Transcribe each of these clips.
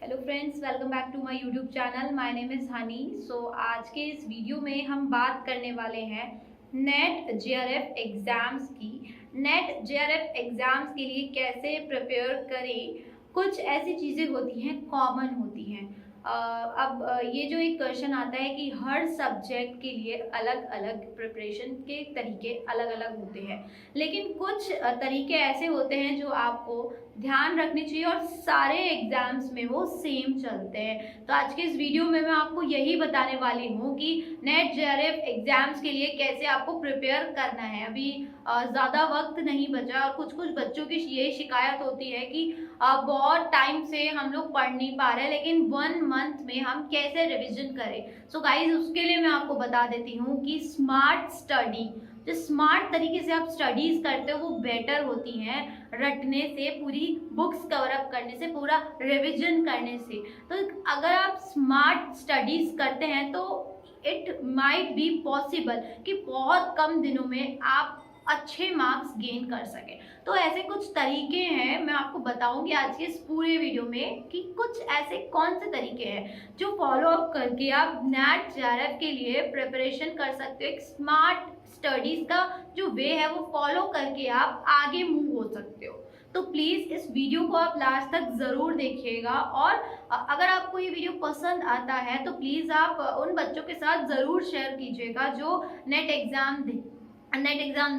Hello friends, welcome back to my YouTube channel. My name is Honey. आज के इस video में हम बात करने वाले हैं नेट जेआरएफ एग्ज़ाम्स की। नेट जेआरएफ एग्ज़ाम्स के लिए कैसे प्रिपेयर करें। कुछ ऐसी चीज़ें होती हैं, कॉमन होती हैं। ये जो एक क्वेश्चन आता है कि हर सब्जेक्ट के लिए अलग अलग प्रिपरेशन के तरीके अलग अलग होते हैं, लेकिन कुछ तरीके ऐसे होते हैं जो आपको ध्यान रखनी चाहिए और सारे एग्जाम्स में वो सेम चलते हैं। तो आज के इस वीडियो में मैं आपको यही बताने वाली हूँ कि नेट जेआरएफ एग्जाम्स के लिए कैसे आपको प्रिपेयर करना है। अभी ज़्यादा वक्त नहीं बचा और कुछ कुछ बच्चों की ये शिकायत होती है कि बहुत टाइम से हम लोग पढ़ नहीं पा रहे, लेकिन 1 मंथ में हम कैसे रिविजन करें। सो गाइज, उसके लिए मैं आपको बता देती हूँ कि स्मार्ट स्टडी, जो स्मार्ट तरीके से आप स्टडीज करते हो वो बेटर होती हैं रटने से, पूरी बुक्स कवर अप करने से, पूरा रिवीजन करने से। तो अगर आप स्मार्ट स्टडीज करते हैं तो इट माइट बी पॉसिबल कि बहुत कम दिनों में आप अच्छे मार्क्स गेन कर सकें। तो ऐसे कुछ तरीके हैं, मैं आपको बताऊंगी आज के इस पूरे वीडियो में कि कुछ ऐसे कौन से तरीके हैं जो फॉलो अप करके आप नेट जेआरएफ के लिए प्रिपरेशन कर सकते हो। एक स्मार्ट स्टडीज का जो वे है वो फॉलो करके आप आगे मूव हो सकते हो। तो प्लीज़ इस वीडियो को आप लास्ट तक ज़रूर देखिएगा, और अगर आपको ये वीडियो पसंद आता है तो प्लीज़ आप उन बच्चों के साथ ज़रूर शेयर कीजिएगा जो नेट एग्ज़ाम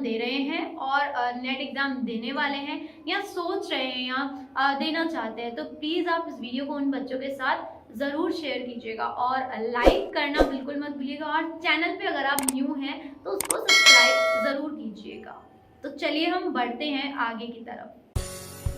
दे रहे हैं और नेट एग्ज़ाम देने वाले हैं या सोच रहे हैं या देना चाहते हैं। तो प्लीज़ आप इस वीडियो को उन बच्चों के साथ ज़रूर शेयर कीजिएगा और लाइक करना बिल्कुल मत भूलिएगा, और चैनल पे अगर आप न्यू हैं तो उसको सब्सक्राइब ज़रूर कीजिएगा। तो चलिए हम बढ़ते हैं आगे की तरफ।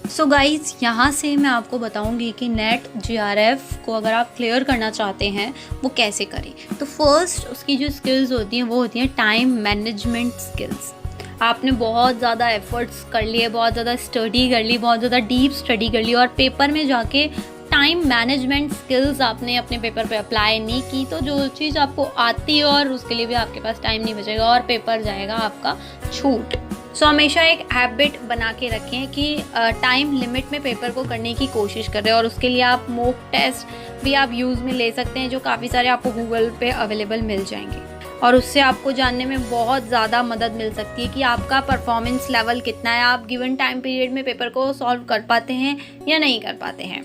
सो गाइज, यहाँ से मैं आपको बताऊंगी कि नेट जेआरएफ को अगर आप क्लियर करना चाहते हैं वो कैसे करें। तो फर्स्ट उसकी जो स्किल्स होती हैं वो होती हैं टाइम मैनेजमेंट स्किल्स। आपने बहुत ज़्यादा एफर्ट्स कर लिए, बहुत ज़्यादा स्टडी कर ली, बहुत ज़्यादा डीप स्टडी कर ली, और पेपर में जाके टाइम मैनेजमेंट स्किल्स आपने अपने पेपर पे अप्लाई नहीं की, तो जो चीज़ आपको आती है और उसके लिए भी आपके पास टाइम नहीं बचेगा और पेपर जाएगा आपका छूट। सो हमेशा एक हैबिट बना के रखें कि टाइम लिमिट में पेपर को करने की कोशिश करें, और उसके लिए आप मॉक टेस्ट भी आप यूज़ में ले सकते हैं, जो काफ़ी सारे आपको गूगल पे अवेलेबल मिल जाएंगे, और उससे आपको जानने में बहुत ज़्यादा मदद मिल सकती है कि आपका परफॉर्मेंस लेवल कितना है, आप गिवन टाइम पीरियड में पेपर को सॉल्व कर पाते हैं या नहीं कर पाते हैं।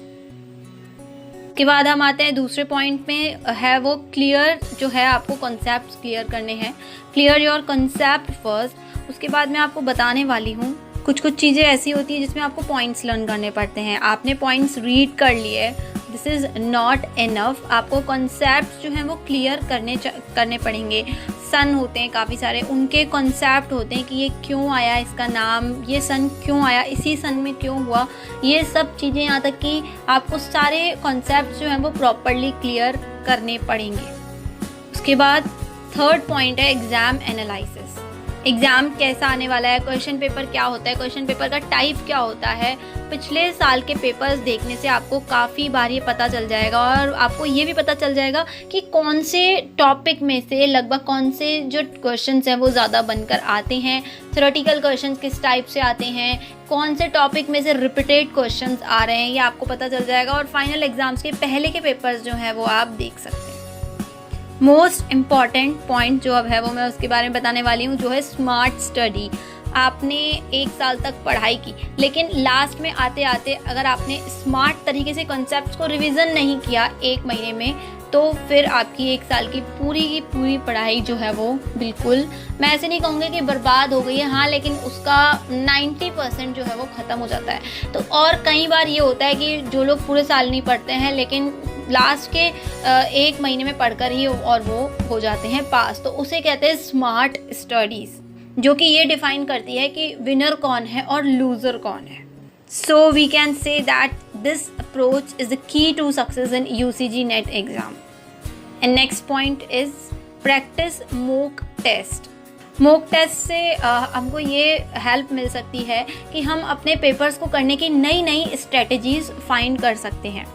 के बाद हम आते हैं दूसरे पॉइंट में, है वो क्लियर जो है, आपको कॉन्सेप्ट्स क्लियर करने हैं। Clear your concept first. उसके बाद मैं आपको बताने वाली हूँ कुछ चीज़ें ऐसी होती है जिसमें आपको पॉइंट्स लर्न करने पड़ते हैं। आपने पॉइंट्स रीड कर लिए, दिस इज़ नॉट इनफ। आपको कॉन्सेप्ट्स जो हैं वो क्लियर करने पड़ेंगे। सन होते हैं काफ़ी सारे, उनके कॉन्सेप्ट होते हैं कि ये क्यों आया, इसका नाम, ये सन क्यों आया, इसी सन में क्यों हुआ, ये सब चीज़ें, यहाँ तक कि आपको सारे कॉन्सेप्ट जो हैं वो प्रॉपरली क्लियर करने पड़ेंगे। उसके बाद थर्ड पॉइंट है एग्ज़ाम एनालिसिस। एग्ज़ाम कैसा आने वाला है, क्वेश्चन पेपर क्या होता है, क्वेश्चन पेपर का टाइप क्या होता है। पिछले साल के पेपर्स देखने से आपको काफ़ी बार ये पता चल जाएगा, और आपको ये भी पता चल जाएगा कि कौन से टॉपिक में से लगभग कौन से जो क्वेश्चंस हैं वो ज़्यादा बनकर आते हैं, थ्योरेटिकल क्वेश्चंस किस टाइप से आते हैं, कौन से टॉपिक में से रिपीटेड क्वेश्चंस आ रहे हैं, ये आपको पता चल जाएगा। और फाइनल एग्ज़ाम्स के पहले के पेपर्स जो हैं वो आप देख सकते हैं। मोस्ट इम्पॉर्टेंट पॉइंट जो अब है वो मैं उसके बारे में बताने वाली हूँ, जो है स्मार्ट स्टडी। आपने 1 साल तक पढ़ाई की, लेकिन लास्ट में आते आते अगर आपने स्मार्ट तरीके से कॉन्सेप्ट्स को रिवीजन नहीं किया 1 महीने में, तो फिर आपकी 1 साल की पूरी पढ़ाई जो है वो बिल्कुल, मैं ऐसे नहीं कहूँगी कि बर्बाद हो गई है, हाँ, लेकिन उसका 90% जो है वो ख़त्म हो जाता है। तो और कई बार ये होता है कि जो लोग पूरे साल नहीं पढ़ते हैं, लेकिन लास्ट के 1 महीने में पढ़कर ही और वो हो जाते हैं पास, तो उसे कहते हैं स्मार्ट स्टडीज़, जो कि ये डिफाइन करती है कि विनर कौन है और लूज़र कौन है। So we can say that this approach is the key to success in UCG net exam. And next point is practice mock test. Mock test से हमको ये हेल्प मिल सकती है कि हम अपने पेपर्स को करने की नई स्ट्रेटजीज़ फाइंड कर सकते हैं,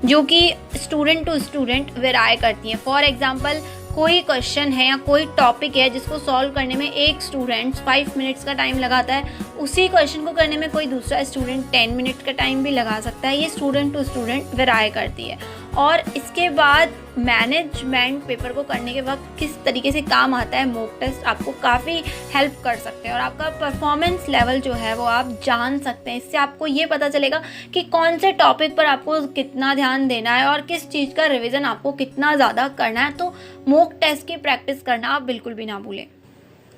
जो कि स्टूडेंट टू स्टूडेंट वेराई करती हैं। फॉर एग्जांपल, कोई क्वेश्चन है या कोई टॉपिक है जिसको सॉल्व करने में एक स्टूडेंट 5 मिनट्स का टाइम लगाता है, उसी क्वेश्चन को करने में कोई दूसरा स्टूडेंट 10 मिनट का टाइम भी लगा सकता है। ये स्टूडेंट टू स्टूडेंट वेराई करती है। और इसके बाद मैनेजमेंट पेपर को करने के वक्त किस तरीके से काम आता है मॉक टेस्ट आपको काफ़ी हेल्प कर सकते हैं और आपका परफॉर्मेंस लेवल जो है वो आप जान सकते हैं। इससे आपको ये पता चलेगा कि कौन से टॉपिक पर आपको कितना ध्यान देना है और किस चीज़ का रिवीजन आपको कितना ज़्यादा करना है। तो मॉक टेस्ट की प्रैक्टिस करना आप बिल्कुल भी ना भूलें।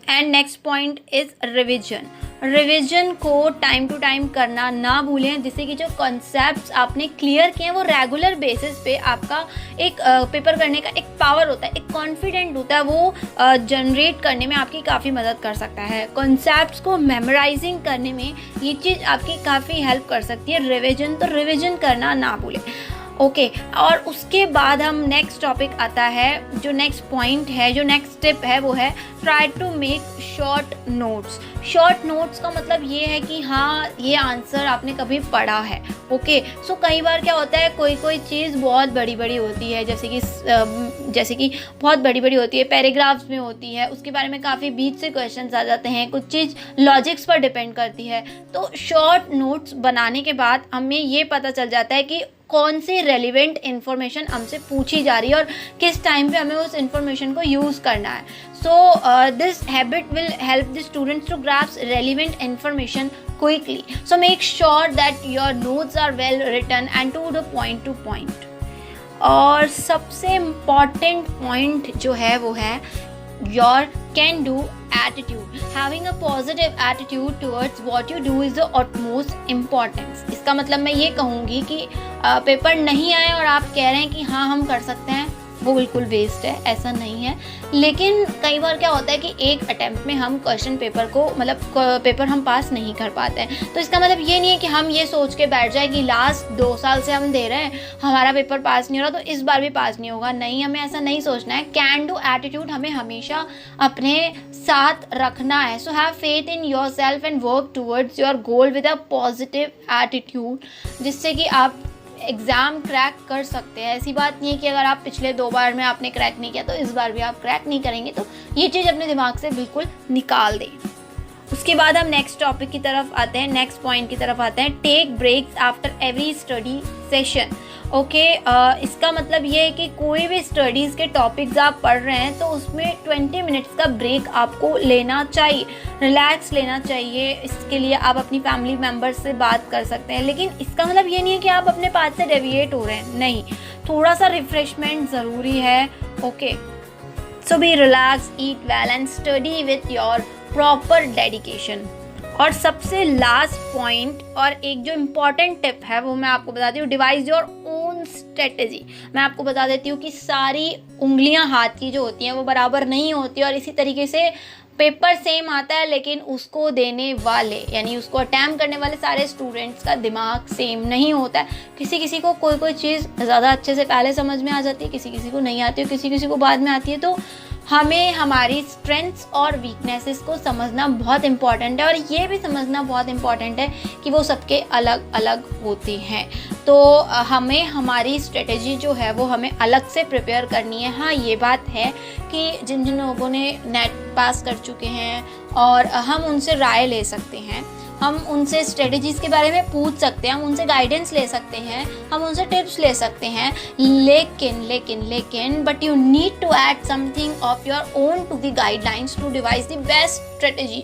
And next point is revision. Revision को टाइम टू टाइम करना ना भूलें, जिससे कि जो कॉन्सेप्ट्स आपने क्लियर किए हैं वो रेगुलर बेसिस पे आपका एक पेपर करने का एक पावर होता है, एक कॉन्फिडेंट होता है, वो जनरेट करने में आपकी काफ़ी मदद कर सकता है। कॉन्सेप्ट्स को मेमोराइजिंग करने में ये चीज़ आपकी काफ़ी हेल्प कर सकती है रिविजन, तो रिविजन करना ना भूलें। ओके और उसके बाद हम नेक्स्ट टॉपिक आता है, जो नेक्स्ट पॉइंट है, जो नेक्स्ट स्टेप है वो है try to make short notes. Short notes का मतलब ये है कि हाँ ये आंसर आपने कभी पढ़ा है। ओके सो कई बार क्या होता है कोई चीज़ बहुत बड़ी बड़ी होती है, जैसे कि बहुत बड़ी बड़ी होती है, पैराग्राफ्स में होती है, उसके बारे में काफ़ी बीच से क्वेश्चंस आ जाते हैं, कुछ चीज़ लॉजिक्स पर डिपेंड करती है। तो शॉर्ट नोट्स बनाने के बाद हमें ये पता चल जाता है कि कौन सी रेलिवेंट इन्फॉर्मेशन हमसे पूछी जा रही है और किस टाइम पे हमें उस इन्फॉर्मेशन को यूज़ करना है। So this habit will help the students to grasp relevant information quickly. So make sure that your notes are well written and to the point to point. और सबसे इम्पॉर्टेंट पॉइंट जो है वो है your can do attitude. Having a positive attitude towards what you do is the utmost importance. इसका मतलब मैं ये कहूँगी कि पेपर नहीं आए और आप कह रहे हैं कि हाँ हम कर सकते हैं, वो बिल्कुल वेस्ट है, ऐसा नहीं है। लेकिन कई बार क्या होता है कि एक अटेम्प्ट में हम क्वेश्चन पेपर को पेपर हम पास नहीं कर पाते हैं। तो इसका मतलब ये नहीं है कि हम ये सोच के बैठ जाए कि लास्ट 2 साल से हम दे रहे हैं, हमारा पेपर पास नहीं हो रहा तो इस बार भी पास नहीं होगा। नहीं, हमें ऐसा नहीं सोचना है। कैन डू एटीट्यूड हमें हमेशा अपने साथ रखना है। So have faith in your self and work towards your goal with a positive attitude, जिससे कि आप एग्ज़ाम क्रैक कर सकते हैं। ऐसी बात नहीं है कि अगर आप पिछले 2 बार में आपने क्रैक नहीं किया तो इस बार भी आप क्रैक नहीं करेंगे। तो ये चीज़ अपने दिमाग से बिल्कुल निकाल दें। उसके बाद हम नेक्स्ट टॉपिक की तरफ आते हैं, नेक्स्ट पॉइंट की तरफ आते हैं। Take breaks after every study session. Okay इसका मतलब ये है कि कोई भी स्टडीज़ के टॉपिक्स आप पढ़ रहे हैं तो उसमें 20 मिनट्स का ब्रेक आपको लेना चाहिए, रिलैक्स लेना चाहिए। इसके लिए आप अपनी फैमिली मेम्बर्स से बात कर सकते हैं, लेकिन इसका मतलब ये नहीं है कि आप अपने पाथ से डेविएट हो रहे हैं। नहीं, थोड़ा सा रिफ्रेशमेंट ज़रूरी है। Okay so be relax, eat well and study with your proper dedication. और सबसे लास्ट पॉइंट और एक जो इम्पॉर्टेंट टिप है वो मैं आपको बताती हूँ, डिवाइस योर ओन स्ट्रेटजी। मैं आपको बता देती हूँ कि सारी उंगलियां हाथ की जो होती हैं वो बराबर नहीं होती और इसी तरीके से पेपर सेम आता है लेकिन उसको देने वाले यानी उसको अटैम्प्ट करने वाले सारे स्टूडेंट्स का दिमाग सेम नहीं होता है। किसी को कोई चीज़ ज़्यादा अच्छे से पहले समझ में आ जाती है, किसी को नहीं आती है, किसी को बाद में आती है। तो हमें हमारी स्ट्रेंथ्स और वीकनेसेस को समझना बहुत इम्पॉर्टेंट है और ये भी समझना बहुत इम्पॉर्टेंट है कि वो सबके अलग अलग होते हैं। तो हमें हमारी स्ट्रेटजी जो है वो हमें अलग से प्रिपेयर करनी है। हाँ ये बात है कि जिन लोगों ने नेट पास कर चुके हैं और हम उनसे राय ले सकते हैं, हम उनसे स्ट्रेटजीज़ के बारे में पूछ सकते हैं, हम उनसे गाइडेंस ले सकते हैं, हम उनसे टिप्स ले सकते हैं। लेकिन but you need to add something of your own to the guidelines to devise the best strategy.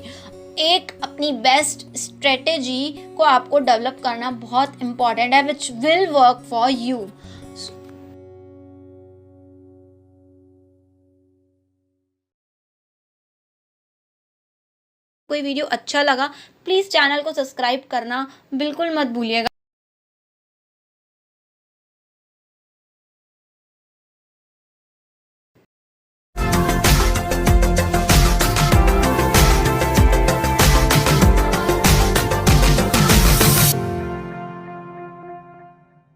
एक अपनी बेस्ट स्ट्रेटजी को आपको डेवलप करना बहुत इंपॉर्टेंट है, which will work for you. कोई वीडियो अच्छा लगा प्लीज़ चैनल को सब्सक्राइब करना बिल्कुल मत भूलिएगा।